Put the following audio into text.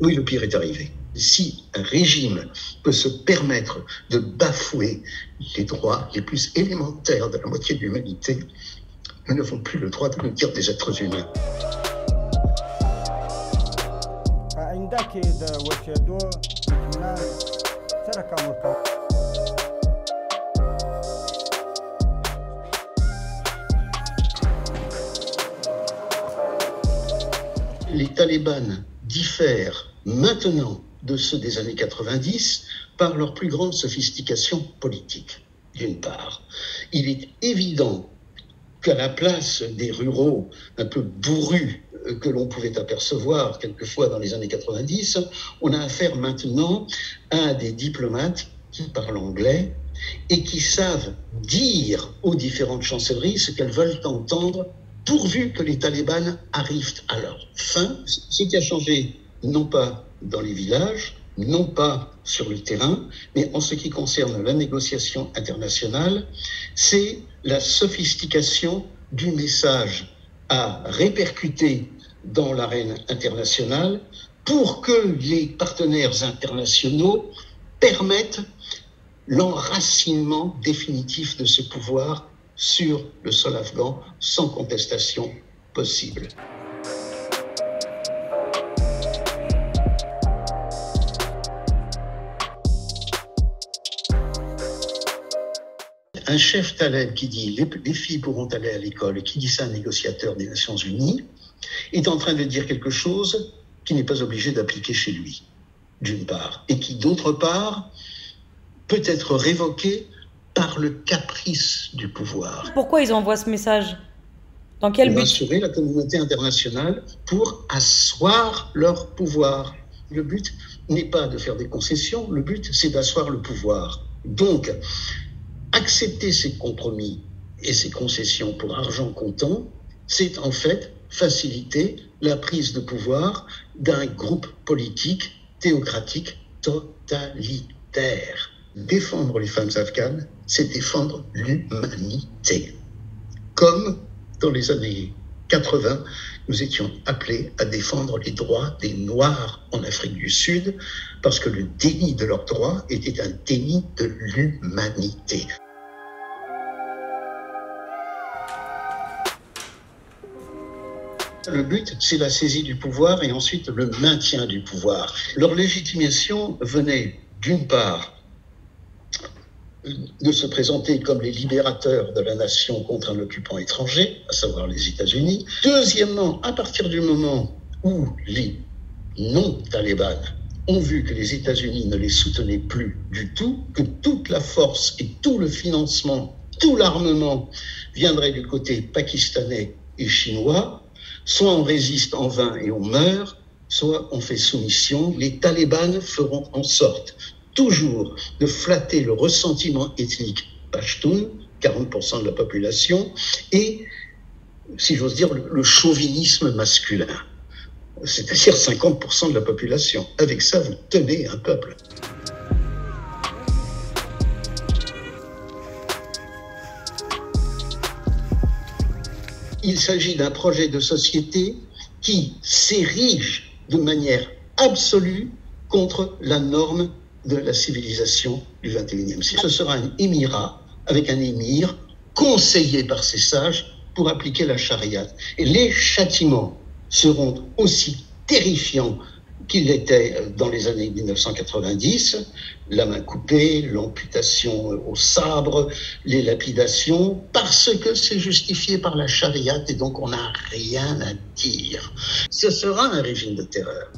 Oui, le pire est arrivé. Si un régime peut se permettre de bafouer les droits les plus élémentaires de la moitié de l'humanité, nous n'avons plus le droit de nous dire des êtres humains. Les talibans diffèrent maintenant de ceux des années 90 par leur plus grande sophistication politique, d'une part. Il est évident qu'à la place des ruraux un peu bourrus que l'on pouvait apercevoir quelquefois dans les années 90, on a affaire maintenant à des diplomates qui parlent anglais et qui savent dire aux différentes chancelleries ce qu'elles veulent entendre pourvu que les talibans arrivent à leur fin. Ce qui a changé, non pas dans les villages, non pas sur le terrain, mais en ce qui concerne la négociation internationale, c'est la sophistication du message à répercuter dans l'arène internationale pour que les partenaires internationaux permettent l'enracinement définitif de ce pouvoir sur le sol afghan sans contestation possible. Un chef taleb qui dit les filles pourront aller à l'école et qui dit ça à un négociateur des Nations Unies est en train de dire quelque chose qu'il n'est pas obligé d'appliquer chez lui, d'une part, et qui, d'autre part, peut être révoqué par le caprice du pouvoir. Pourquoi ils envoient ce message? Dans quel but? Rassurer la communauté internationale pour asseoir leur pouvoir. Le but n'est pas de faire des concessions, le but c'est d'asseoir le pouvoir. Donc, accepter ces compromis et ces concessions pour argent comptant, c'est en fait faciliter la prise de pouvoir d'un groupe politique théocratique totalitaire. Défendre les femmes afghanes, c'est défendre l'humanité. Comme dans les années 80, nous étions appelés à défendre les droits des Noirs en Afrique du Sud, parce que le déni de leurs droits était un déni de l'humanité. Le but, c'est la saisie du pouvoir et ensuite le maintien du pouvoir. Leur légitimation venait, d'une part, de se présenter comme les libérateurs de la nation contre un occupant étranger, à savoir les États-Unis. Deuxièmement, à partir du moment où les non-talibans ont vu que les États-Unis ne les soutenaient plus du tout, que toute la force et tout le financement, tout l'armement viendrait du côté pakistanais et chinois, soit on résiste en vain et on meurt, soit on fait soumission. Les talibans feront en sorte toujours de flatter le ressentiment ethnique pashtun, 40% de la population, et, si j'ose dire, le chauvinisme masculin, c'est-à-dire 50% de la population. Avec ça, vous tenez un peuple. Il s'agit d'un projet de société qui s'érige de manière absolue contre la norme de la civilisation du XXIe siècle. Ce sera un émirat avec un émir conseillé par ses sages pour appliquer la charia. Et les châtiments seront aussi terrifiants qu'ils l'étaient dans les années 1990, la main coupée, l'amputation au sabre, les lapidations, parce que c'est justifié par la charia et donc on n'a rien à dire. Ce sera un régime de terreur.